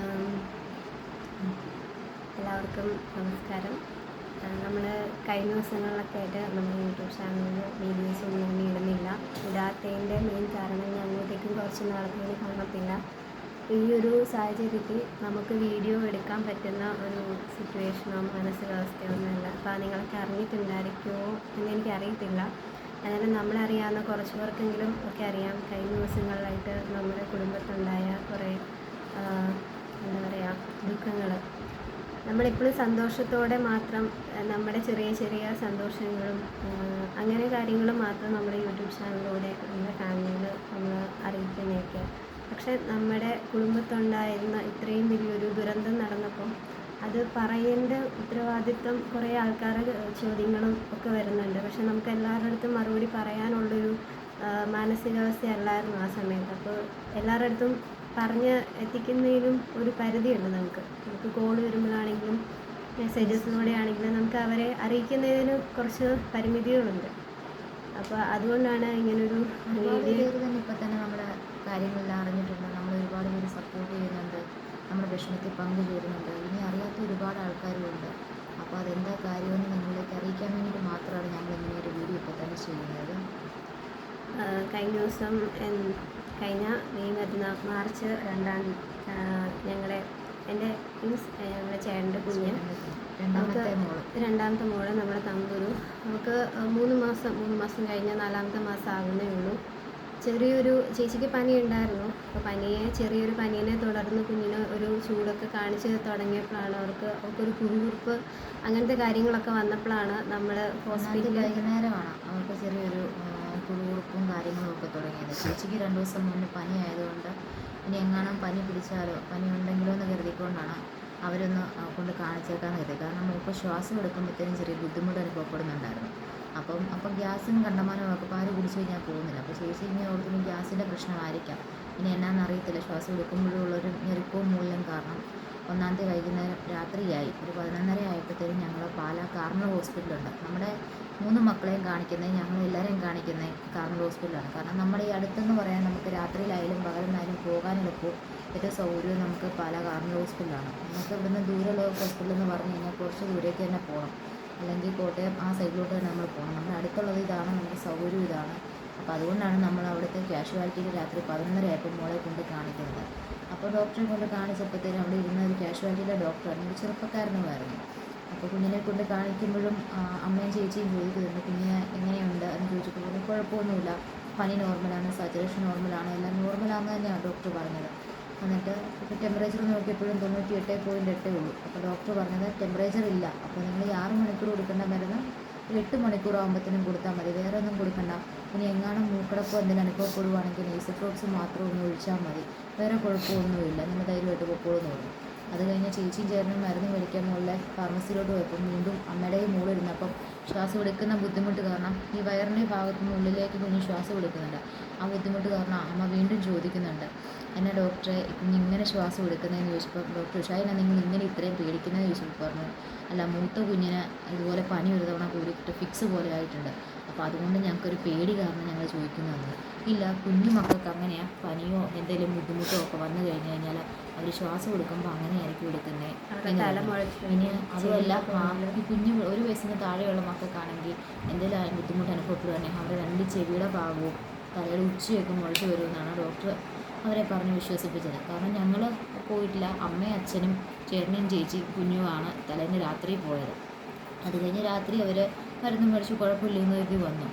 ആം, എല്ലാവർക്കും നമസ്കാരം. നമ്മൾ കഴിഞ്ഞ ദിവസങ്ങളിലൊക്കെ ആയിട്ട് നമ്മുടെ യൂട്യൂബ് ചാനലിൽ വീഡിയോസ് ഒന്നും ഇടുന്നില്ല. ഇടാത്തതിൻ്റെ മെയിൻ കാരണം ഞാൻ അങ്ങോട്ടേക്കും കുറച്ച് നാളത്തേക്ക് കാണത്തില്ല. ഈ ഒരു സാഹചര്യത്തിൽ നമുക്ക് വീഡിയോ എടുക്കാൻ പറ്റുന്ന ഒരു സിറ്റുവേഷനോ മാനസികാവസ്ഥയോ ഒന്നുമല്ല. അപ്പോൾ നിങ്ങളൊക്കെ അറിഞ്ഞിട്ടുണ്ടായിരിക്കുമോ എന്നെനിക്കറിയത്തില്ല. എന്നാലും നമ്മളറിയാവുന്ന കുറച്ച് പേർക്കെങ്കിലും ഒക്കെ അറിയാം. കഴിഞ്ഞ ദിവസങ്ങളിലായിട്ട് നമ്മുടെ കുടുംബത്തുണ്ടായ കുറേ എന്താ പറയുക ദുഃഖങ്ങൾ. നമ്മളിപ്പോഴും സന്തോഷത്തോടെ മാത്രം നമ്മുടെ ചെറിയ ചെറിയ സന്തോഷങ്ങളും അങ്ങനെ കാര്യങ്ങളും മാത്രം നമ്മുടെ യൂട്യൂബ് ചാനലിലൂടെ നമ്മുടെ ഫാമിലിയിൽ നമ്മൾ അറിയിക്കുന്നതൊക്കെ. പക്ഷെ നമ്മുടെ കുടുംബത്തുണ്ടായിരുന്ന ഇത്രയും വലിയൊരു ദുരന്തം നടന്നപ്പം അത് പറയേണ്ട ഉത്തരവാദിത്വം കുറേ ആൾക്കാരുടെ ചോദ്യങ്ങളും ഒക്കെ വരുന്നുണ്ട്. പക്ഷെ നമുക്ക് എല്ലാവരുടെ അടുത്തും മറുപടി പറയാനുള്ളൊരു മാനസികാവസ്ഥയല്ലായിരുന്നു ആ സമയത്ത്. അപ്പോൾ എല്ലാവരുടെ അടുത്തും പറഞ്ഞ് എത്തിക്കുന്നതിലും ഒരു പരിധിയുണ്ട്. നമുക്ക് കോൾ വരുമ്പോഴാണെങ്കിലും മെസ്സേജസിലൂടെ ആണെങ്കിലും നമുക്ക് അവരെ അറിയിക്കുന്നതിന് കുറച്ച് പരിമിതികളുണ്ട്. അപ്പോൾ അതുകൊണ്ടാണ് ഇങ്ങനൊരു വീഡിയോ തന്നെ ഇപ്പം തന്നെ നമ്മുടെ കാര്യങ്ങളെല്ലാം അറിഞ്ഞിട്ടുണ്ട്. നമ്മൾ ഒരുപാട് പേര് സപ്പോർട്ട് ചെയ്യുന്നുണ്ട്, നമ്മുടെ വിഷമത്തിൽ പങ്കുചേരുന്നുണ്ട്. ഇനി അറിയാത്ത ഒരുപാട് ആൾക്കാരുമുണ്ട്. അപ്പോൾ അതെന്താ കാര്യമെന്ന് നിങ്ങളിലേക്ക് അറിയിക്കാൻ വേണ്ടിയിട്ട് മാത്രമാണ് ഞങ്ങൾ ഇങ്ങനെ ഒരു വീഡിയോ ഇപ്പോൾ തന്നെ ചെയ്യുന്നത്. കഴിഞ്ഞ ദിവസം കഴിഞ്ഞ മാർച്ച് 2 എൻ്റെ ഞങ്ങളുടെ ചേട്ടൻ്റെ കുഞ്ഞ് രണ്ടാമത്തെ മോള് നമ്മുടെ തമ്പുരു. നമുക്ക് 3 മാസം കഴിഞ്ഞ് 4ാമത്തെ മാസം ആകുന്നേ ഉള്ളൂ. ചെറിയൊരു ചേച്ചിക്ക് പനി ഉണ്ടായിരുന്നു. അപ്പോൾ ചെറിയൊരു പനീനെ തുടർന്ന് കുഞ്ഞിന് ഒരു ചൂടൊക്കെ കാണിച്ച് തുടങ്ങിയപ്പോഴാണ് അവർക്കൊരു കുറുകുറുപ്പ് അങ്ങനത്തെ കാര്യങ്ങളൊക്കെ വന്നപ്പോഴാണ് നമ്മൾ ഹോസ്പിറ്റലിൽ വൈകുന്നേരമാണ് അവർക്ക് ചെറിയൊരു കുറുകുറുപ്പും കാര്യങ്ങളും ഒക്കെ തുടങ്ങിയത്. ചേച്ചിക്ക് 2 ദിവസം മുന്നേ പനി ആയതുകൊണ്ട് ഇനി എങ്ങാനും പനി പിടിച്ചാലോ പനി ഉണ്ടെങ്കിലോ എന്ന് കരുതിക്കൊണ്ടാണ് അവരൊന്ന് കൊണ്ട് കാണിച്ചേക്കാന്ന് കരുതി. കാരണം ഇപ്പോൾ ശ്വാസം എടുക്കുമ്പോഴത്തേനും ചെറിയ ബുദ്ധിമുട്ട് അനുഭവപ്പെടുന്നുണ്ടായിരുന്നു. അപ്പം ഗ്യാസും കണ്ടമാനമൊക്കെ പാല് കുടിച്ച് കഴിഞ്ഞാൽ പോകുന്നില്ല. അപ്പോൾ ചേച്ചി ഇങ്ങനെ ഓർത്തും ഗ്യാസിൻ്റെ പ്രശ്നമായിരിക്കാം, ഇനി എന്നാണെന്നറിയത്തില്ല. ശ്വാസം എടുക്കുമ്പോഴുള്ളൊരു ഞെരുക്കവും മൂലം കാരണം 1-ാം തീയതി വൈകുന്നേരം രാത്രിയായി ഒരു 11:30 ആയപ്പോഴത്തേനും ഞങ്ങൾ പാലാ കാർമൽ ഹോസ്പിറ്റലുണ്ട്. നമ്മുടെ 3 മക്കളെയും കാണിക്കുന്നത്, ഞങ്ങളെല്ലാവരെയും കാണിക്കുന്നത് കാർമൽ ഹോസ്പിറ്റലാണ്. കാരണം നമ്മുടെ ഈ അടുത്തെന്ന് പറയാൻ നമുക്ക് രാത്രിയിലായാലും പകലിനായാലും പോകാൻ എളുപ്പവും ഏറ്റവും സൗകര്യവും നമുക്ക് പാലാ കാർമൽ ഹോസ്പിറ്റലാണ്. നമുക്ക് ഇവിടുന്ന് ദൂരമുള്ള ഹോസ്പിറ്റൽ എന്ന് പറഞ്ഞു കഴിഞ്ഞാൽ കുറച്ച് ദൂരേക്ക് തന്നെ പോകണം, അല്ലെങ്കിൽ കോട്ടയം ആ സൈഡിലോട്ട് തന്നെ നമ്മൾ പോകണം. നമ്മുടെ അടുത്തുള്ളത് ഇതാണ്, നമുക്ക് സൗകര്യം ഇതാണ്. അപ്പോൾ അതുകൊണ്ടാണ് നമ്മൾ അവിടുത്തെ കാഷ്വാലിറ്റിയിൽ രാത്രി 11:30 ആയപ്പോൾ മോളെ കൊണ്ട് കാണിക്കുന്നത്. അപ്പോൾ ഡോക്ടറെ കൊണ്ട് കാണിച്ചപ്പോഴത്തേനും അവിടെ ഇരുന്ന ഒരു കാഷ്വാലിറ്റിയിലെ ഡോക്ടറാണ്, ഒരു ചെറുപ്പക്കാരനുമായിരുന്നു. അപ്പോൾ കുഞ്ഞിനെ കൊണ്ട് കാണിക്കുമ്പോഴും അമ്മയും ചേച്ചിയും ചോദിക്കുന്നുണ്ട് കുഞ്ഞിനെ എങ്ങനെയുണ്ട് എന്ന് ചോദിച്ചപ്പോൾ കുഴപ്പമൊന്നുമില്ല, പനി നോർമലാണ്, സാച്ചുറേഷൻ നോർമലാണ്, എല്ലാം നോർമലാണെന്ന് തന്നെയാണ് ഡോക്ടർ പറഞ്ഞത്. എന്നിട്ട് ഇപ്പോൾ ടെമ്പറേച്ചർ നോക്കിയപ്പോഴും 98.8 ഉള്ളൂ. അപ്പോൾ ഡോക്ടർ പറഞ്ഞത് ടെമ്പറേച്ചർ ഇല്ല, അപ്പോൾ നിങ്ങൾ 6 മണിക്കൂർ കൊടുക്കേണ്ട മരുന്ന് 8 മണിക്കൂർ ആകുമ്പോഴത്തേനും കൊടുത്താൽ മതി, വേറെ ഒന്നും കൊടുക്കണ്ട. ഇനി എങ്ങാനും മൂക്കടപ്പോ എന്തെങ്കിലും അനുഭവപ്പെടുവാണെങ്കിൽ നേസൽ ഡ്രോപ്സ് മാത്രം ഒന്ന് ഒഴിച്ചാൽ മതി, വേറെ കുഴപ്പമൊന്നുമില്ല, നിങ്ങൾ ധൈര്യമായിട്ട് പൊക്കോളെന്ന് പറഞ്ഞു. അത് കഴിഞ്ഞ് ചേച്ചിയും ചേട്ടനും മരുന്ന് മേടിക്കാൻ മുകളിലെ ഫാർമസിയിലോട്ട് പോയപ്പോൾ വീണ്ടും അമ്മയുടെയും മോളിരുന്നപ്പം ശ്വാസം എടുക്കുന്ന ബുദ്ധിമുട്ട് കാരണം ഈ വയറിൻ്റെ ഭാഗത്തുനിന്ന് ഉള്ളിലേക്ക് കുഞ്ഞ് ശ്വാസം എടുക്കുന്നുണ്ട്. ആ ബുദ്ധിമുട്ട് കാരണം അമ്മ വീണ്ടും ചോദിക്കുന്നുണ്ട്, എന്നെ ഡോക്ടറെ കുഞ്ഞിങ്ങനെ ശ്വാസം എടുക്കുന്നതെന്ന് ചോദിച്ചപ്പോൾ ഡോക്ടർ ഷൈന നിങ്ങൾ ഇങ്ങനെ ഇത്രയും പേടിക്കുന്നതെന്ന് ചോദിച്ചപ്പോൾ പറഞ്ഞു, അല്ല മൂത്ത കുഞ്ഞിന് ഇതുപോലെ പനി ഒരു തവണ കൂടിയിട്ട് ഫിക്സ് പോലെ ആയിട്ടുണ്ട്, അപ്പോൾ അതുകൊണ്ട് ഞങ്ങൾക്കൊരു പേടി കാരണം ഞങ്ങൾ ചോദിക്കുന്നതാണ്. ഇല്ല, കുഞ്ഞു മക്കൾക്ക് അങ്ങനെയാണ്, പനിയോ എന്തെങ്കിലും ബുദ്ധിമുട്ടോ ഒക്കെ വന്നു കഴിഞ്ഞ് കഴിഞ്ഞാൽ അവർ ശ്വാസം എടുക്കുമ്പോൾ അങ്ങനെയായിരിക്കും എടുക്കുന്നത്. ഇനി അതുമല്ല ഈ കുഞ്ഞ് 1 വയസ്സിന് താഴെയുള്ള മക്കൾക്കാണെങ്കിൽ എന്തെങ്കിലും ബുദ്ധിമുട്ട് അനുഭവപ്പെടുകയാണെങ്കിൽ അവരുടെ 2 ചെവിയുടെ ഭാഗവും തലയുടെ ഉച്ചയൊക്കെ മുഴച്ച് വരുമെന്നാണ് ഡോക്ടർ അവരെ പറഞ്ഞ് വിശ്വസിപ്പിച്ചത്. കാരണം ഞങ്ങൾ പോയിട്ടില്ല, അമ്മയും അച്ഛനും ചേട്ടനും ചേച്ചിയും കുഞ്ഞുമാണ് തലേന്ന് രാത്രി പോയത്. അത് കഴിഞ്ഞ് രാത്രി അവർ മരുന്ന് മേടിച്ച് കുഴപ്പമില്ലെന്ന് കരുതി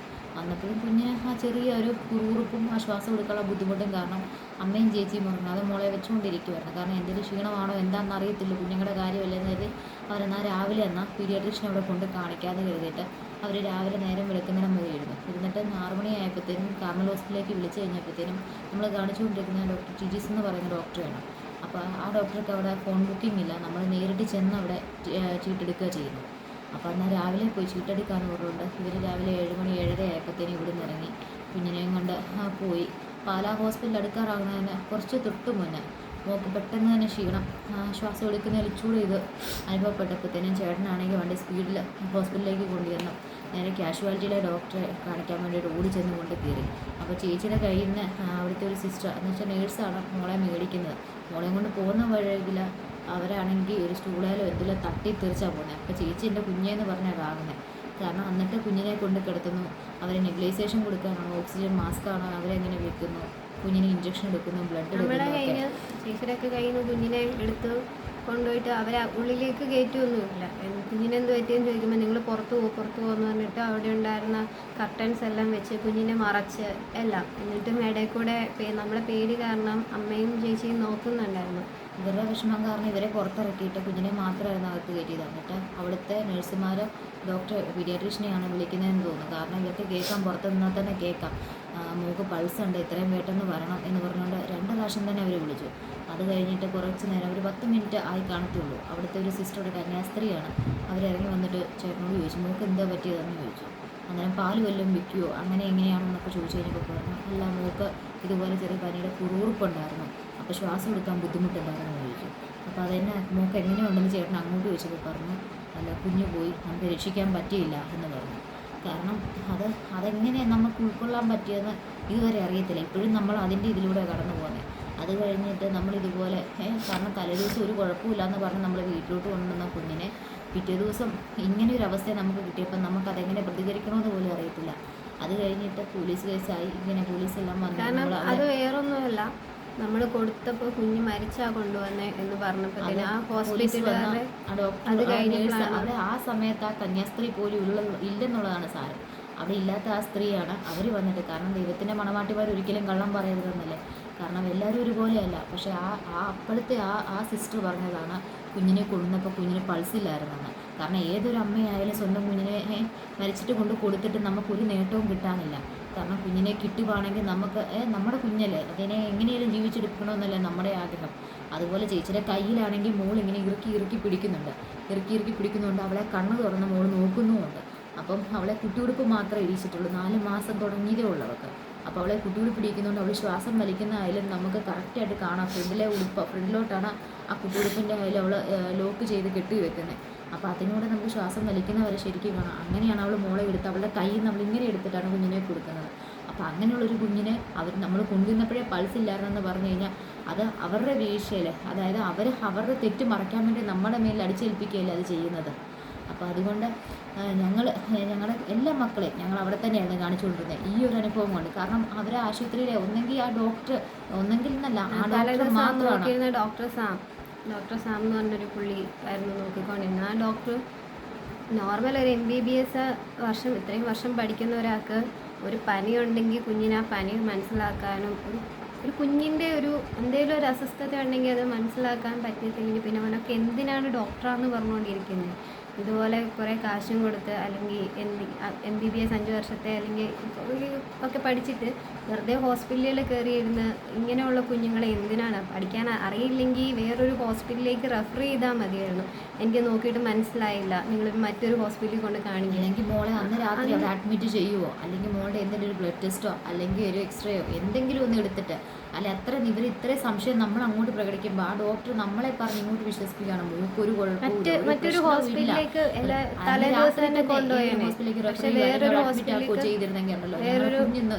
വന്നപ്പോഴും കുഞ്ഞിന് ആ ചെറിയ ഒരു കുറുകുറുപ്പും ആ ശ്വാസം എടുക്കാനുള്ള ബുദ്ധിമുട്ടും കാരണം അമ്മയും ചേച്ചിയും പറഞ്ഞു അത് മോളെ വെച്ചുകൊണ്ടിരിക്കുമായിരുന്നു. കാരണം എന്തെങ്കിലും ക്ഷീണമാണോ എന്താണെന്ന് അറിയത്തില്ല, കുഞ്ഞുങ്ങളുടെ കാര്യമല്ലെന്ന് കരുതി അവരെന്നാൽ രാവിലെ പീഡിയാട്രീഷ്യനെ അവിടെ കൊണ്ട് കാണിക്കാതെ കരുതിയിട്ട് അവർ രാവിലെ നേരം വെളുക്കുന്നിടം വരെ ഇരുന്നിട്ട് 6 മണി ആയപ്പോഴത്തേനും കാർമൽ ഹോസ്പിറ്റലിലേക്ക് വിളിച്ചു കഴിഞ്ഞപ്പോഴത്തേനും നമ്മൾ കാണിച്ചുകൊണ്ടിരിക്കുന്ന ഡോക്ടർ ടിജിസ് എന്ന് പറയുന്ന ഡോക്ടറാണ്. അപ്പോൾ ആ ഡോക്ടർക്ക് അവിടെ ഫോൺ ബുക്കിംഗ് ഇല്ല, നമ്മൾ നേരിട്ട് ചെന്ന് അവിടെ ചീട്ടെടുക്കുക ചെയ്യുന്നു. അപ്പോൾ എന്നാൽ രാവിലെ പോയി ചീട്ടെടുക്കാമെന്ന് പറഞ്ഞുകൊണ്ട് ഇവർ രാവിലെ 7 മണി 7:30 ആയപ്പോഴത്തേനും ഇവിടെ നിന്ന് ഇറങ്ങി കുഞ്ഞിനെയും കൊണ്ട് പോയി. പാലാ ഹോസ്പിറ്റലിൽ അടുക്കാറാകുന്നതിന് കുറച്ച് തൊട്ട് മുന്നേ മോൾക്ക് പെട്ടെന്ന് തന്നെ ക്ഷീണം, ശ്വാസം എടുക്കുന്നതിൽ ചൂട് ഇത് അനുഭവപ്പെട്ടപ്പോഴത്തേനും ചേട്ടനാണെങ്കിൽ വണ്ടി സ്പീഡിൽ ഹോസ്പിറ്റലിലേക്ക് കൊണ്ടുവന്നു നേരെ കാഷ്വാലിറ്റിയിലെ ഡോക്ടറെ കാണിക്കാൻ വേണ്ടിയിട്ട് ഓടി ചെന്ന് കൊണ്ട് കയറി. അപ്പോൾ ചേച്ചിയുടെ കയ്യിൽ നിന്ന് അവിടുത്തെ ഒരു സിസ്റ്റർ എന്ന് വെച്ചാൽ നേഴ്സാണ് മോളെ മേടിക്കുന്നത്. മോളെയും കൊണ്ട് പോകുന്ന വഴിയിൽ അവരാണെങ്കിൽ ഒരു സ്റ്റൂളേലോ എന്തെങ്കിലും തട്ടി തെറിച്ചാണ് പോകുന്നത്. അപ്പോൾ ചേച്ചി എൻ്റെ കുഞ്ഞേന്ന് പറഞ്ഞാൽ കാണുന്നത്. കാരണം എന്നിട്ട് കുഞ്ഞിനെ കൊണ്ട് കിടത്തുന്നു, അവരെ നെബിലൈസേഷൻ കൊടുക്കാനാണോ ഓക്സിജൻ മാസ്ക് ആണോ അവരെങ്ങനെ വെക്കുന്നു, കുഞ്ഞിന് ഇഞ്ചക്ഷൻ എടുക്കുന്നു, ബ്ലഡ് നമ്മുടെ എടുക്കുന്നു. കയ്യിൽ ചേച്ചിയുടെയൊക്കെ കയ്യിൽ നിന്ന് കുഞ്ഞിനെ എടുത്ത് കൊണ്ടുപോയിട്ട് അവരെ ഉള്ളിലേക്ക് കയറ്റുമൊന്നുമില്ല. കുഞ്ഞിനെ എന്ത് പറ്റിയെന്ന് ചോദിക്കുമ്പോൾ നിങ്ങൾ പുറത്ത് പോകുമെന്ന് പറഞ്ഞിട്ട് അവിടെ ഉണ്ടായിരുന്ന കർട്ടൻസ് എല്ലാം വെച്ച് കുഞ്ഞിനെ മറച്ച് എല്ലാം, എന്നിട്ടും ഇടയിൽ കൂടെ നമ്മളെ പേടി കാരണം അമ്മയും ചേച്ചിയും നോക്കുന്നുണ്ടായിരുന്നു. ഇവരുടെ വിഷമം കാരണം ഇവരെ പുറത്തിറക്കിയിട്ട് കുഞ്ഞിനെ മാത്രമായിരുന്നു അകത്ത് കയറ്റിയത്. എന്നിട്ട് അവിടുത്തെ നഴ്സുമാർ ഡോക്ടർ പീഡിയാട്രീഷ്യനെയാണ് വിളിക്കുന്നതെന്ന് തോന്നുന്നു. കാരണം ഇവർക്ക് കേൾക്കാം, പുറത്ത് നിന്നാൽ തന്നെ കേൾക്കാം, മൂക്ക് പൾസ് ഉണ്ട്, ഇത്രയും പെട്ടെന്ന് വരണം എന്ന് പറഞ്ഞുകൊണ്ട് 2 പ്രാവശ്യം തന്നെ അവർ വിളിച്ചു. അത് കഴിഞ്ഞിട്ട് കുറച്ച് നേരം, ഒരു 10 മിനിറ്റ് ആയി കാണത്തുള്ളൂ, അവിടുത്തെ ഒരു സിസ്റ്റർ, ഒരു കന്യാസ്ത്രീയാണ്, അവരിറങ്ങി വന്നിട്ട് ചേട്ടനോട് ചോദിച്ചു മൂക്ക് എന്താ പറ്റിയതെന്ന് ചോദിച്ചു. അന്നേരം പാല് വല്ലതും വിൽക്കുമോ അങ്ങനെ എങ്ങനെയാണെന്നൊക്കെ ചോദിച്ചു കഴിഞ്ഞപ്പോൾ പറഞ്ഞു, അല്ല മൂക്ക് ഇതുപോലെ ചെറിയ പനിയുടെ കുറുകുറുപ്പുണ്ടായിരുന്നു, അപ്പോൾ ശ്വാസം എടുക്കാൻ ബുദ്ധിമുട്ടുണ്ടായിരുന്നു ചോദിച്ചു. അപ്പോൾ അതെന്നെ മൂക്ക് എങ്ങനെയുണ്ടെന്ന് ചേട്ടൻ അങ്ങോട്ട് ചോദിച്ചപ്പോൾ പറഞ്ഞു, അല്ല കുഞ്ഞു പോയി, നമുക്ക് രക്ഷിക്കാൻ പറ്റിയില്ല എന്ന് പറഞ്ഞു. കാരണം അതെങ്ങനെ നമുക്ക് ഉൾക്കൊള്ളാൻ പറ്റിയെന്ന് ഇതുവരെ അറിയത്തില്ല. ഇപ്പോഴും നമ്മൾ അതിൻ്റെ ഇതിലൂടെ കടന്നു പോകുന്നത്. അത് കഴിഞ്ഞിട്ട് നമ്മളിതുപോലെ കാരണം തലേദിവസം ഒരു കുഴപ്പമില്ലാന്ന് പറഞ്ഞ് നമ്മൾ വീട്ടിലോട്ട് കൊണ്ടുവന്ന കുഞ്ഞിനെ പിറ്റേ ദിവസം ഇങ്ങനെ ഒരു അവസ്ഥ നമുക്ക് കിട്ടിയപ്പോൾ നമുക്കതെങ്ങനെ പ്രതികരിക്കണമെന്ന് പോലും അറിയത്തില്ല. അത് കഴിഞ്ഞിട്ട് പോലീസ് കേസായി, ഇങ്ങനെ പോലീസെല്ലാം വന്നു. കാരണം അത് വേറൊന്നുമല്ല, നമ്മൾ കൊടുത്തപ്പോൾ കുഞ്ഞ് മരിച്ചാ കൊണ്ടുവന്നേ എന്ന് പറഞ്ഞപ്പോൾ ആ ഹോസ്പിറ്റലുകാരെ അവിടെ ആ സമയത്ത് ആ കന്യാസ്ത്രീ പോലും ഇല്ലെന്നുള്ളതാണ് സാരം. അവിടെ ഇല്ലാത്ത ആ സ്ത്രീയാണ് അവർ വന്നിട്ട്, കാരണം ദൈവത്തിൻ്റെ മണവാട്ടിമാർ ഒരിക്കലും കള്ളം പറയരുതെന്നല്ലേ, കാരണം എല്ലാവരും ഒരുപോലെയല്ല. പക്ഷേ അപ്പോഴത്തെ ആ സിസ്റ്റർ പറഞ്ഞതാണ് കുഞ്ഞിനെ കൊണ്ടുവന്നപ്പോൾ കുഞ്ഞിന് പൾസില്ലായിരുന്നെന്ന്. കാരണം ഏതൊരു അമ്മയായാലും സ്വന്തം കുഞ്ഞിനെ മരിച്ചിട്ട് കൊണ്ട് കൊടുത്തിട്ട് നമുക്കൊരു നേട്ടവും കിട്ടാനില്ല. കാരണം കുഞ്ഞിനെ കിട്ടുവാണെങ്കിൽ നമുക്ക് നമ്മുടെ കുഞ്ഞല്ലേ, അതിനെ എങ്ങനെയാലും ജീവിച്ചെടുക്കണമെന്നല്ലേ നമ്മുടെ ആഗ്രഹം. അതുപോലെ ചേച്ചിയുടെ കയ്യിലാണെങ്കിൽ മോൾ ഇങ്ങനെ ഇറുക്കി പിടിക്കുന്നുണ്ട്, അവളെ കണ്ണ് തുറന്ന് മോൾ നോക്കുന്നുമുണ്ട്. അപ്പം അവളെ കുട്ടിയുടുപ്പ് മാത്രമേ ഇടിച്ചിട്ടുള്ളൂ, 4 മാസം തുടങ്ങിയതേ ഉള്ളൂ അവൾക്ക്. അപ്പോൾ അവളെ കുട്ടിയുടുപ്പ് ഇടിക്കുന്നുണ്ട്, അവൾ ശ്വാസം വലിക്കുന്നതായാലും നമുക്ക് കറക്റ്റായിട്ട് കാണാം. ഫ്രണ്ടിലോട്ടാണ് ആ കുട്ടിയുടുപ്പിൻ്റെ ആയാലും അവൾ ലോക്ക് ചെയ്ത് കെട്ടി വെക്കുന്നത്. അപ്പോൾ അതിനൂടെ നമുക്ക് ശ്വാസം വലിക്കുന്നവരെ ശരിക്കും കാണാം. അങ്ങനെയാണ് അവൾ മോളെ എടുത്ത് അവളുടെ കയ്യിൽ നമ്മൾ ഇങ്ങനെ എടുത്തിട്ടാണ് കുഞ്ഞിനെ കൊടുക്കുന്നത്. അപ്പോൾ അങ്ങനെയുള്ളൊരു കുഞ്ഞിനെ നമ്മൾ കൊണ്ടുവന്നപ്പോഴേ പൾസില്ലായിരുന്നെന്ന് പറഞ്ഞു കഴിഞ്ഞാൽ അത് അവരുടെ വീഴ്ചയിൽ, അതായത് അവരുടെ തെറ്റ് മറയ്ക്കാൻ വേണ്ടി നമ്മുടെ മേലിൽ അടിച്ചേൽപ്പിക്കുകയല്ലേ അത് ചെയ്യുന്നത്. അപ്പോൾ അതുകൊണ്ട് ഞങ്ങളുടെ എല്ലാ മക്കളെയും ഞങ്ങൾ അവിടെ തന്നെയായിരുന്നു കാണിച്ചുകൊണ്ടിരുന്നത് ഈ ഒരു അനുഭവം കൊണ്ട്. കാരണം അവരെ ആശുപത്രിയിലെ ഒന്നെങ്കിൽ ആ ഡോക്ടർ, ഒന്നെങ്കിൽ എന്നല്ല ആ ഡോക്ടർ മാത്രമാണ്, ഡോക്ടർ സാം എന്ന് പറഞ്ഞൊരു പുള്ളി ആയിരുന്നു നോക്കിക്കൊണ്ടിരുന്നത്. ആ ഡോക്ടർ നോർമൽ ഒരു MBBS ഇത്രയും വർഷം പഠിക്കുന്ന ഒരാൾക്ക് ഒരു പനി ഉണ്ടെങ്കിൽ കുഞ്ഞിനെ ആ പനി മനസ്സിലാക്കാനും ഒരു കുഞ്ഞിൻ്റെ എന്തെങ്കിലും ഒരു അസ്വസ്ഥത ഉണ്ടെങ്കിൽ അത് മനസ്സിലാക്കാൻ പറ്റത്തില്ലെങ്കിൽ പിന്നെ അവനൊക്കെ എന്തിനാണ് ഡോക്ടറാന്ന് പറഞ്ഞുകൊണ്ടിരിക്കുന്നത്. ഇതുപോലെ കുറേ കാശും കൊടുത്ത് അല്ലെങ്കിൽ MBBS 5 വർഷത്തെ അല്ലെങ്കിൽ ഒക്കെ പഠിച്ചിട്ട് വെറുതെ ഹോസ്പിറ്റലിൽ കയറിയിരുന്ന് ഇങ്ങനെയുള്ള കുഞ്ഞുങ്ങളെ എന്തിനാണ് പഠിക്കാൻ അറിയില്ലെങ്കിൽ വേറൊരു ഹോസ്പിറ്റലിലേക്ക് റെഫർ ചെയ്താൽ മതിയായിരുന്നു. എനിക്ക് നോക്കിയിട്ട് മനസ്സിലായില്ല, നിങ്ങൾ മറ്റൊരു ഹോസ്പിറ്റലിൽ കൊണ്ട് കാണിക്കുക, അല്ലെങ്കിൽ മോളെ അന്ന് രാത്രി അവിടെ അഡ്മിറ്റ് ചെയ്യുമോ, അല്ലെങ്കിൽ മോളുടെ എന്തെങ്കിലും ഒരു ബ്ലഡ് ടെസ്റ്റോ അല്ലെങ്കിൽ ഒരു എക്സ്റേയോ എന്തെങ്കിലും ഒന്ന് എടുത്തിട്ട്, അല്ലെ ഇവർ ഇത്രയും സംശയം നമ്മൾ അങ്ങോട്ട് പ്രകടിക്കുമ്പോൾ ആ ഡോക്ടർ നമ്മളെ പറഞ്ഞ് ഇങ്ങോട്ട് വിശ്വസിക്കുകയാണ് മൂക്കൊരു മറ്റൊരു ഹോസ്പിറ്റലിലേക്ക്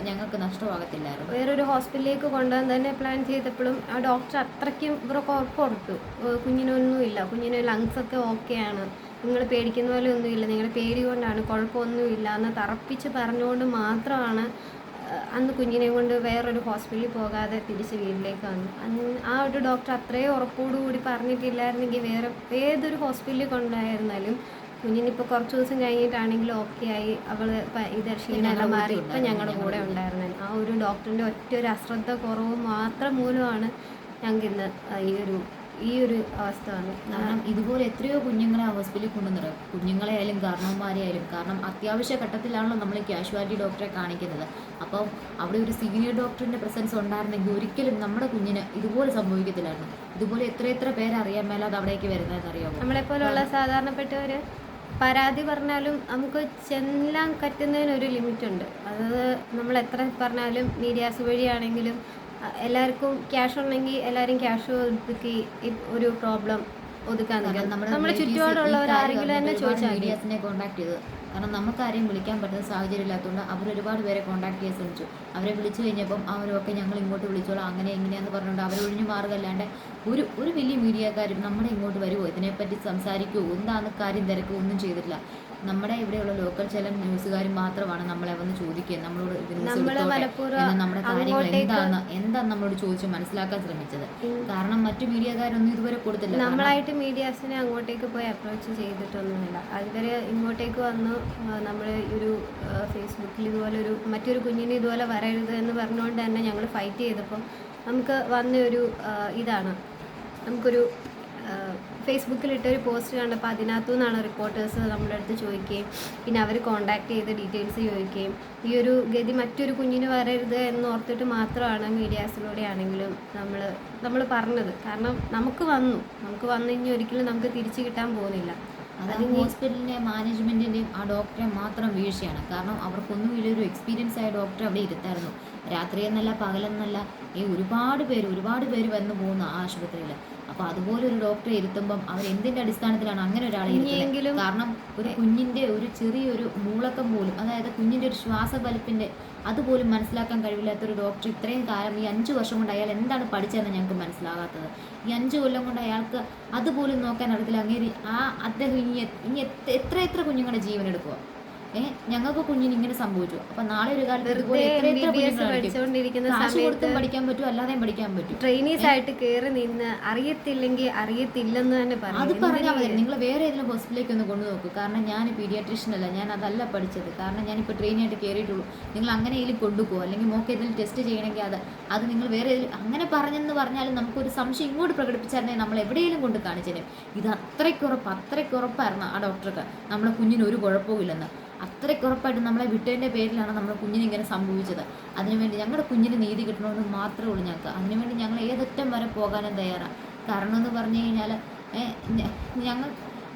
ഞങ്ങൾക്ക് നഷ്ടമാകത്തില്ലായിരുന്നു. വേറൊരു ഹോസ്പിറ്റലിലേക്ക് കൊണ്ടുപോകാൻ തന്നെ പ്ലാൻ ചെയ്തപ്പോഴും ആ ഡോക്ടർ അത്രയ്ക്കും ഇവർക്ക് ഉറപ്പ് കൊടുത്തു, കുഞ്ഞിനൊന്നുമില്ല, കുഞ്ഞിന് ലങ്സ് ഒക്കെ ഓക്കെയാണ്, നിങ്ങൾ പേടിക്കുന്ന പോലെ ഒന്നുമില്ല, നിങ്ങളുടെ പേടി കൊണ്ടാണ്, കുഴപ്പമൊന്നുമില്ല എന്ന് തറപ്പിച്ച് പറഞ്ഞുകൊണ്ട് മാത്രമാണ് അന്ന് കുഞ്ഞിനെ കൊണ്ട് വേറൊരു ഹോസ്പിറ്റലിൽ പോകാതെ തിരിച്ച് വീട്ടിലേക്ക് വന്നു. ആ ഒരു ഡോക്ടർ അത്രയും ഉറപ്പോടുകൂടി പറഞ്ഞിട്ടില്ലായിരുന്നെങ്കിൽ വേറെ ഏതൊരു ഹോസ്പിറ്റലിൽ കൊണ്ടായിരുന്നാലും കുഞ്ഞിനിപ്പോൾ കുറച്ച് ദിവസം കഴിഞ്ഞിട്ടാണെങ്കിലും ഓക്കെ ആയി, അവൾ ക്ഷീണമെല്ലാം മാറി ഇപ്പം ഞങ്ങളുടെ കൂടെ ഉണ്ടായിരുന്നത്. ആ ഒരു ഡോക്ടറിൻ്റെ ഒറ്റ ഒരു അശ്രദ്ധ കുറവ് മാത്രം മൂലമാണ് ഞങ്ങൾക്ക് ഇന്ന് ഈ ഒരു അവസ്ഥ വന്നു. കാരണം ഇതുപോലെ എത്രയോ കുഞ്ഞുങ്ങളെ ഹോസ്പിറ്റലിൽ കൊണ്ടുവന്നിടും, കുഞ്ഞുങ്ങളെയായാലും കാരണവന്മാരെയായാലും. കാരണം അത്യാവശ്യ ഘട്ടത്തിലാണല്ലോ നമ്മൾ കാഷ്വാലിറ്റി ഡോക്ടറെ കാണിക്കുന്നത്. അപ്പോൾ അവിടെ ഒരു സീനിയർ ഡോക്ടറിൻ്റെ പ്രസൻസ് ഉണ്ടായിരുന്നെങ്കിൽ ഒരിക്കലും നമ്മുടെ കുഞ്ഞിന് ഇതുപോലെ സംഭവിക്കത്തില്ലായിരുന്നു. ഇതുപോലെ എത്ര പേരെ അറിയാൻ മേലാതെ അവിടേക്ക് വരുന്നതെന്നറിയാമോ? നമ്മളെപ്പോലുള്ള സാധാരണപ്പെട്ടവർ പരാതി പറഞ്ഞാലും നമുക്ക് ചെല്ലാൻ പറ്റുന്നതിനൊരു ലിമിറ്റുണ്ട്. അത് നമ്മൾ എത്ര പറഞ്ഞാലും മീഡിയാസ് വഴിയാണെങ്കിലും എല്ലാവർക്കും ക്യാഷ് ഉണ്ടെങ്കിൽ എല്ലാവരും ക്യാഷ് ഒതുക്കി ഒരു പ്രോബ്ലം ഒതുക്കാൻ നമ്മുടെ ചുറ്റുപാടുള്ളവർ ആരെങ്കിലും തന്നെ ചോദിച്ചാൽ മീഡിയാസിനെ കോൺടാക്ട് ചെയ്ത് കാരണം നമുക്കാരെയും വിളിക്കാൻ പറ്റുന്ന സാഹചര്യം ഇല്ലാത്തതുകൊണ്ട് അവർ ഒരുപാട് പേരെ കോൺടാക്ട് ചെയ്യാൻ ശ്രമിച്ചു. അവരെ വിളിച്ചു കഴിഞ്ഞപ്പം അവരൊക്കെ ഞങ്ങൾ ഇങ്ങോട്ട് വിളിച്ചോളാം അങ്ങനെ എങ്ങനെയാന്ന് പറഞ്ഞുകൊണ്ട് അവരൊഴിഞ്ഞു മാറുകയല്ലാണ്ട് ഒരു വലിയ മീഡിയക്കാരും നമ്മുടെ ഇങ്ങോട്ട് വരുമോ, ഇതിനെപ്പറ്റി സംസാരിക്കുമോ, എന്താണെന്ന് കാര്യം തിരക്കുമോ ഒന്നും ചെയ്തിട്ടില്ല. നമ്മുടെ ഇവിടെയുള്ള ലോക്കൽ ചില ന്യൂസുകാരും മാത്രമാണ് നമ്മളെ വന്ന് ചോദിക്കുക, നമ്മളോട് ഇത് ന്യൂസ് എടുത്തോട്ടെ എന്ന്, നമ്മുടെ കാര്യങ്ങൾ എന്താന്ന് നമ്മളോട് ചോദിച്ച് മനസ്സിലാക്കാൻ ശ്രമിച്ചത്. കാരണം മറ്റു മീഡിയക്കാരൊന്നും ഇതുവരെ കൊടുത്തില്ല. നമ്മളായിട്ട് മീഡിയാസിനെ അങ്ങോട്ടേക്ക് പോയി അപ്രോച്ച് ചെയ്തിട്ടൊന്നുമില്ല. അതുവരെ ഇങ്ങോട്ടേക്ക് വന്നു നമ്മൾ ഒരു ഫേസ്ബുക്കിൽ ഇതുപോലെ മറ്റൊരു കുഞ്ഞിന് ഇതുപോലെ വരരുത് എന്ന് പറഞ്ഞുകൊണ്ട് തന്നെ ഞങ്ങൾ ഫൈറ്റ് ചെയ്തപ്പോൾ നമുക്ക് വന്ന ഒരു ഇതാണ്, നമുക്കൊരു ഫേസ്ബുക്കിലിട്ടൊരു പോസ്റ്റ് കണ്ടപ്പോൾ അതിനകത്തു നിന്നാണ് റിപ്പോർട്ടേഴ്സ് നമ്മുടെ അടുത്ത് ചോദിക്കുകയും പിന്നെ അവർ കോൺടാക്ട് ചെയ്ത് ഡീറ്റെയിൽസ് ചോദിക്കുകയും ഈ ഒരു ഗതി മറ്റൊരു കുഞ്ഞിന് വരരുത് എന്ന് ഓർത്തിട്ട് മാത്രമാണ് മീഡിയാസിലൂടെ ആണെങ്കിലും നമ്മൾ പറഞ്ഞത്. കാരണം നമുക്ക് വന്നു ഇനി ഒരിക്കലും നമുക്ക് തിരിച്ചു കിട്ടാൻ പോകുന്നില്ല. അത് ഹോസ്പിറ്റലിൻ്റെ മാനേജ്മെൻറ്റിൻ്റെയും ആ ഡോക്ടറെ മാത്രം വീഴ്ചയാണ്. കാരണം അവർക്കൊന്നും ഒരു എക്സ്പീരിയൻസ് ആയ ഡോക്ടറെ അവിടെ ഇരുത്തായിരുന്നു. രാത്രിയെന്നല്ല പകലെന്നല്ല ഒരുപാട് പേര് വന്നു പോകുന്ന ആശുപത്രിയിൽ. അപ്പോൾ അതുപോലെ ഒരു ഡോക്ടറെ ഇരുത്തുമ്പം അവരെന്തിൻ്റെ അടിസ്ഥാനത്തിലാണ് അങ്ങനെ ഒരാളെ ഇരുത്തുന്നത്? കാരണം ഒരു കുഞ്ഞിൻ്റെ ഒരു ചെറിയൊരു മൂളക്കം പോലും, അതായത് കുഞ്ഞിൻ്റെ ഒരു ശ്വാസഫലത്തിൻ്റെ അതുപോലും മനസ്സിലാക്കാൻ കഴിവില്ലാത്തൊരു ഡോക്ടർ ഇത്രയും കാലം ഈ 5 വർഷം കൊണ്ട് അയാൾ എന്താണ് പഠിച്ചതെന്ന് ഞങ്ങൾക്ക് മനസ്സിലാകാത്തത്. ഈ 5 കൊല്ലം കൊണ്ട് അയാൾക്ക് അതുപോലും നോക്കാൻ അറിയത്തില്ല. അങ്ങനെ അദ്ദേഹം ഇനി എത്ര കുഞ്ഞുങ്ങളുടെ ജീവൻ എടുക്കുക? ഞങ്ങൾക്ക് കുഞ്ഞിന് ഇങ്ങനെ സംഭവിച്ചു. അപ്പൊ നാളെ ഒരു കാലത്ത് കാശ് കൊടുത്തും പഠിക്കാൻ പറ്റും, അല്ലാതെയും പഠിക്കാൻ പറ്റും. ട്രെയിനീസ് ആയിട്ട് കയറി നിന്ന് അറിയത്തില്ലെങ്കിൽ അറിയത്തില്ലെന്ന് തന്നെ പറയും. അത് പറഞ്ഞാൽ മതി. നിങ്ങൾ വേറെ ഏതെങ്കിലും ഹോസ്പിറ്റലിലേക്ക് ഒന്ന് കൊണ്ടു നോക്കൂ. കാരണം ഞാൻ പീഡിയാട്രീഷ്യൻ അല്ല, ഞാൻ അതല്ല പഠിച്ചത്. കാരണം ഞാനിപ്പോൾ ട്രെയിനായിട്ട് കയറിയിട്ടുള്ളൂ. നിങ്ങൾ അങ്ങനെയെങ്കിലും കൊണ്ടുപോകും, അല്ലെങ്കിൽ മോക്ക് ഏതെങ്കിലും ടെസ്റ്റ് ചെയ്യണമെങ്കിൽ അത് നിങ്ങൾ വേറെ അങ്ങനെ പറഞ്ഞെന്ന് പറഞ്ഞാലും നമുക്കൊരു സംശയം ഇങ്ങോട്ട് പ്രകടിപ്പിച്ചായിരുന്നെങ്കിൽ നമ്മൾ എവിടെയെങ്കിലും കൊണ്ട് കാണിച്ചേരും. ഇത് അത്രയ്ക്കുറപ്പായിരുന്നു ആ ഡോക്ടർക്ക് നമ്മുടെ കുഞ്ഞിന് ഒരു കുഴപ്പമില്ലെന്ന്. അത്രയ്ക്കുറപ്പായിട്ട് നമ്മളെ വിട്ടതിൻ്റെ പേരിലാണ് നമ്മുടെ കുഞ്ഞിന് ഇങ്ങനെ സംഭവിച്ചത്. അതിനുവേണ്ടി ഞങ്ങളുടെ കുഞ്ഞിന് നീതി കിട്ടണമെന്ന് മാത്രമേ ഉള്ളൂ ഞങ്ങൾക്ക്. അതിനുവേണ്ടി ഞങ്ങൾ ഏതറ്റം വരെ പോകാനും തയ്യാറാണ്. കാരണം എന്ന് പറഞ്ഞു കഴിഞ്ഞാൽ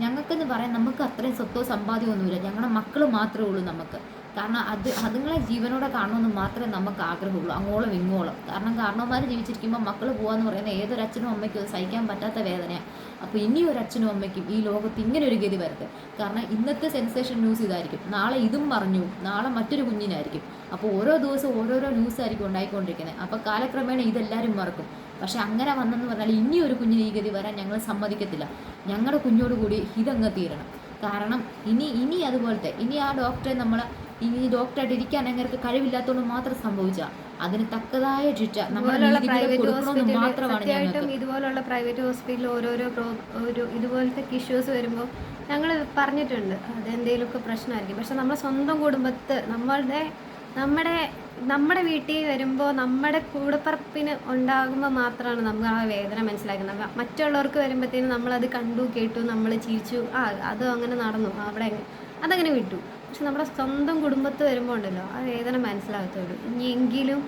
ഞങ്ങൾക്കെന്ന് പറയാൻ നമുക്ക് അത്രയും സ്വത്തോ സമ്പാദ്യമൊന്നുമില്ല. ഞങ്ങളുടെ മക്കൾ മാത്രമേ ഉള്ളൂ നമുക്ക്. കാരണം അതുങ്ങളെ ജീവനോടെ കാണണമെന്ന് മാത്രമേ നമുക്ക് ആഗ്രഹമുള്ളൂ, അങ്ങോളം ഇങ്ങോളം. കാരണം കാരണവന്മാർ ജീവിച്ചിരിക്കുമ്പോൾ മക്കൾ പോകാമെന്ന് പറയുന്നത് ഏതൊരു അച്ഛനും അമ്മയ്ക്കും അത് സഹിക്കാൻ പറ്റാത്ത വേദനയാണ്. അപ്പോൾ ഇനി ഒരു അച്ഛനും അമ്മയ്ക്കും ഈ ലോകത്ത് ഇങ്ങനെ ഒരു ഗതി വരട്ടെ. കാരണം ഇന്നത്തെ സെൻസേഷൻ ന്യൂസ് ഇതായിരിക്കും, നാളെ ഇതും പറഞ്ഞു, നാളെ മറ്റൊരു കുഞ്ഞിനായിരിക്കും. അപ്പോൾ ഓരോ ദിവസവും ഓരോരോ ന്യൂസായിരിക്കും ഉണ്ടായിക്കൊണ്ടിരിക്കുന്നത്. അപ്പോൾ കാലക്രമേണ ഇതെല്ലാവരും മറക്കും. പക്ഷെ അങ്ങനെ വന്നെന്ന് പറഞ്ഞാൽ ഇനി ഒരു കുഞ്ഞിന് ഈ ഗതി വരാൻ ഞങ്ങൾ സമ്മതിക്കത്തില്ല. ഞങ്ങളുടെ കുഞ്ഞോടുകൂടി ഇതങ്ങ് തീരണം. കാരണം ഇനി അതുപോലത്തെ ആ ഡോക്ടറെ ഇനി ഡോക്ടറായിട്ട് ഇരിക്കാൻ അങ്ങനെ കഴിവില്ലാത്തതുകൊണ്ട് മാത്രം സംഭവിച്ചാൽ അതിന് തക്കതായ ശിക്ഷ മാത്രമാണ്. ഇതുപോലുള്ള പ്രൈവറ്റ് ഹോസ്പിറ്റലിൽ ഓരോ ഇതുപോലത്തെ ഇഷ്യൂസ് വരുമ്പോൾ ഞങ്ങൾ പറഞ്ഞിട്ടുണ്ട് അതെന്തെങ്കിലുമൊക്കെ പ്രശ്നമായിരിക്കും. പക്ഷെ നമ്മുടെ സ്വന്തം കുടുംബത്ത് നമ്മുടെ വീട്ടിൽ വരുമ്പോൾ നമ്മുടെ കൂടപ്പറപ്പിന് ഉണ്ടാകുമ്പോൾ മാത്രമാണ് നമ്മൾ ആ വേദന മനസ്സിലാക്കുന്നത്. മറ്റുള്ളവർക്ക് വരുമ്പോഴത്തേനും നമ്മളത് കണ്ടു കേട്ടു, നമ്മൾ ചിരിച്ചു, അത് അങ്ങനെ നടന്നു, അവിടെ അതങ്ങനെ വിട്ടു. പക്ഷെ നമ്മുടെ സ്വന്തം കുടുംബത്ത് വരുമ്പോൾ ഉണ്ടല്ലോ ആ വേദന മനസ്സിലാകത്തുള്ളൂ. ഇനിയെങ്കിലും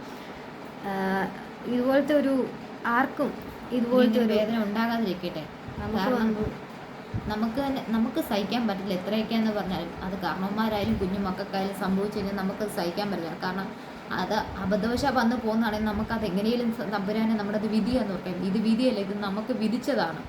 ഇതുപോലത്തെ ആർക്കും ഇതുപോലത്തെ ഒരു വേദന ഉണ്ടാകാതിരിക്കട്ടെ. നമുക്ക് സഹിക്കാൻ പറ്റില്ല എത്രയൊക്കെയാന്ന് പറഞ്ഞാലും. അത് കാരണവന്മാരായാലും കുഞ്ഞു മക്കൾക്കായാലും സംഭവിച്ചു കഴിഞ്ഞാൽ നമുക്കത് സഹിക്കാൻ പറ്റില്ല. കാരണം അത് അബദ്ധവശാൽ വന്ന് പോകുന്നതാണെങ്കിൽ നമുക്കത് എങ്ങനെയും തമ്പുരാനെ നമ്മുടെ വിധിയാന്ന് പറയാം. ഇത് വിധിയല്ല, ഇത് നമുക്ക് വിധിച്ചതാണ്.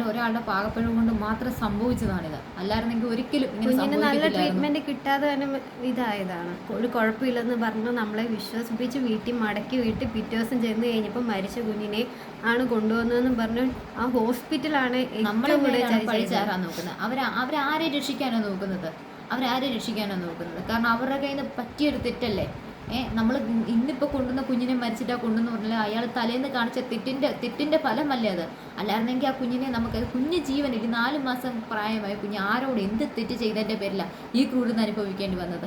ഒരാളുടെ പാകപ്പിഴവ് കൊണ്ട് മാത്രം സംഭവിച്ചതാണിത്. അല്ലായിരുന്നെങ്കിൽ ഒരിക്കലും കുഞ്ഞിന് നല്ല ട്രീറ്റ്മെന്റ് കിട്ടാതെ തന്നെ ഇതായതാണ്. ഒരു കുഴപ്പമില്ലെന്ന് പറഞ്ഞു നമ്മളെ വിശ്വസിപ്പിച്ച് വീട്ടിൽ മടക്കി പിറ്റേ ദിവസം ചെന്ന് കഴിഞ്ഞപ്പോൾ മരിച്ച കുഞ്ഞിനെ ആണ് കൊണ്ടുവന്നതെന്ന് പറഞ്ഞു ആ ഹോസ്പിറ്റലാണ് നമ്മളെ പഠിച്ചാറാ നോക്കുന്നത്. അവരാരെ രക്ഷിക്കാനാണ് നോക്കുന്നത്? കാരണം അവരുടെ കയ്യിൽ നിന്ന് പറ്റിയൊരു തെറ്റല്ലേ. നമ്മൾ ഇന്നിപ്പോൾ കൊണ്ടുവന്ന കുഞ്ഞിനെ മരിച്ചിട്ടാണ് കൊണ്ടുവന്ന് പറഞ്ഞാൽ അയാൾ തലേന്ന് കാണിച്ച തെറ്റിൻ്റെ ഫലമല്ലേ അത്? അല്ലായിരുന്നെങ്കിൽ ആ കുഞ്ഞിനെ കുഞ്ഞ് ജീവൻ 4 മാസം പ്രായമായ കുഞ്ഞ് ആരോട് എന്ത് തെറ്റ് ചെയ്തതിൻ്റെ പേരിലാണ് ഈ ക്രൂരത അനുഭവിക്കേണ്ടി വന്നത്?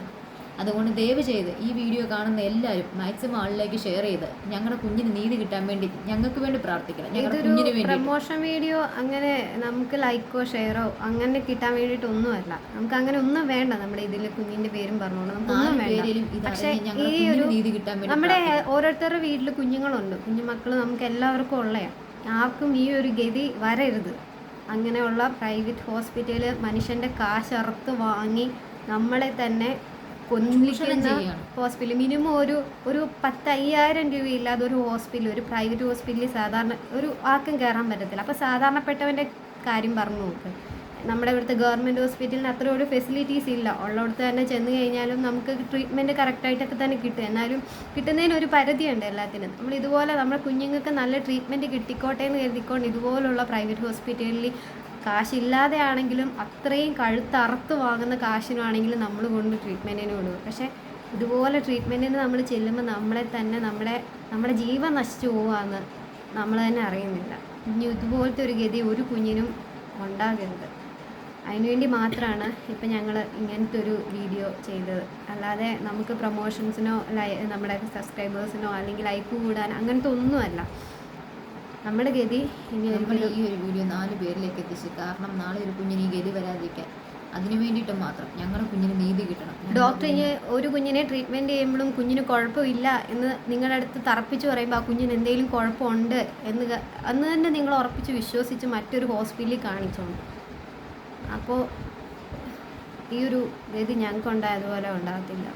അതുകൊണ്ട് ദയവ് ചെയ്ത് ഈ വീഡിയോ കാണുന്ന എല്ലാവരും മാക്സിമം ആളിലേക്ക് ഷെയർ ചെയ്ത് ഞങ്ങളുടെ കുഞ്ഞിന് നീതി കിട്ടാൻ വേണ്ടി ഞങ്ങൾക്ക് വേണ്ടി പ്രാർത്ഥിക്കണം. ഞങ്ങളുടെ കുഞ്ഞിന് വേണ്ടി പ്രമോഷൻ വീഡിയോ അങ്ങനെ നമുക്ക് ലൈക്കോ ഷെയറോ അങ്ങനെ കിട്ടാൻ വേണ്ടിയിട്ടൊന്നുമല്ല. നമുക്ക് അങ്ങനെ ഒന്നും വേണ്ട. നമ്മുടെ ഇതിൽ കുഞ്ഞിന്റെ പേരും പറഞ്ഞോണ്ട് നമുക്കൊന്നും വേണ്ട. പക്ഷേ ഈ ഒരു നീതി കിട്ടാൻ വേണ്ടി നമ്മുടെ ഓരോരുത്തരുടെ വീട്ടിൽ കുഞ്ഞുങ്ങളുണ്ട്, കുഞ്ഞുമക്കൾ നമുക്ക് എല്ലാവർക്കും ഉള്ളയാണ്. ആർക്കും ഈ ഒരു ഗതി വരരുത്. അങ്ങനെയുള്ള പ്രൈവറ്റ് ഹോസ്പിറ്റല് മനുഷ്യന്റെ കാശറുത്ത് വാങ്ങി നമ്മളെ തന്നെ കൊന്നിരിക്കുന്ന ഹോസ്പിറ്റൽ മിനിമം ഒരു 10,000 രൂപയില്ലാതെ ഒരു പ്രൈവറ്റ് ഹോസ്പിറ്റലിൽ സാധാരണ ഒരു ആർക്കും കയറാൻ പറ്റത്തില്ല. അപ്പോൾ സാധാരണപ്പെട്ടവൻ്റെ കാര്യം പറഞ്ഞു നോക്ക്. നമ്മുടെ ഇവിടുത്തെ ഗവൺമെൻറ് ഹോസ്പിറ്റലിന് അത്ര ഒരു ഫെസിലിറ്റീസ് ഇല്ല. ഉള്ളിടത്ത് തന്നെ ചെന്ന് കഴിഞ്ഞാലും നമുക്ക് ട്രീറ്റ്മെൻറ്റ് കറക്റ്റായിട്ടൊക്കെ തന്നെ കിട്ടും. എന്നാലും കിട്ടുന്നതിന് ഒരു പരിധിയുണ്ട് എല്ലാത്തിനും. നമ്മൾ ഇതുപോലെ നമ്മുടെ കുഞ്ഞുങ്ങൾക്ക് നല്ല ട്രീറ്റ്മെൻറ്റ് കിട്ടിക്കോട്ടെ എന്ന് കരുതിക്കൊണ്ട് ഇതുപോലുള്ള പ്രൈവറ്റ് ഹോസ്പിറ്റലിൽ കാശില്ലാതെ ആണെങ്കിലും അത്രയും കഴുത്തറുത്ത് വാങ്ങുന്ന കാശിനാണെങ്കിലും നമ്മൾ കൊണ്ട് ട്രീറ്റ്മെൻറ്റിന് വിടും. പക്ഷേ ഇതുപോലെ ട്രീറ്റ്മെൻറ്റിന് നമ്മൾ ചെല്ലുമ്പോൾ നമ്മളെ തന്നെ നമ്മുടെ ജീവൻ നശിച്ചു പോവാന്ന് നമ്മൾ തന്നെ അറിയുന്നില്ല. ഇനി ഇതുപോലത്തെ ഒരു ഗതി ഒരു കുഞ്ഞിനും ഉണ്ടാകരുത്. അതിനുവേണ്ടി മാത്രമാണ് ഇപ്പം ഞങ്ങൾ ഇങ്ങനത്തെ ഒരു വീഡിയോ ചെയ്തത്. അല്ലാതെ നമുക്ക് പ്രൊമോഷൻസിനോ നമ്മുടെ സബ്സ്ക്രൈബേഴ്സിനോ അല്ലെങ്കിൽ ലൈക്ക് കൂടാൻ അങ്ങനത്തെ ഒന്നുമല്ല. നമ്മുടെ ഗതി ഇനി നമ്മൾ ഈ ഒരു വീഡിയോ 4 പേരിലേക്ക് എത്തിച്ച്, കാരണം നാളെ ഒരു കുഞ്ഞിന് ഈ ഗതി വരാതിരിക്കാൻ അതിന് വേണ്ടിയിട്ട് മാത്രം ഞങ്ങളുടെ കുഞ്ഞിന് നീതി കിട്ടണം. ഡോക്ടർ ഇനി ഒരു കുഞ്ഞിനെ ട്രീറ്റ്മെൻറ്റ് ചെയ്യുമ്പോഴും കുഞ്ഞിന് കുഴപ്പമില്ല എന്ന് നിങ്ങളുടെ അടുത്ത് തറപ്പിച്ച് പറയുമ്പോൾ ആ കുഞ്ഞിന് എന്തെങ്കിലും കുഴപ്പമുണ്ട് അന്ന് തന്നെ നിങ്ങൾ ഉറപ്പിച്ച് വിശ്വസിച്ച് മറ്റൊരു ഹോസ്പിറ്റലിൽ കാണിച്ചോണ്ട്. അപ്പോൾ ഈ ഒരു ഗതി ഞങ്ങൾക്ക് ഉണ്ടായതുപോലെ ഉണ്ടാകത്തില്ല.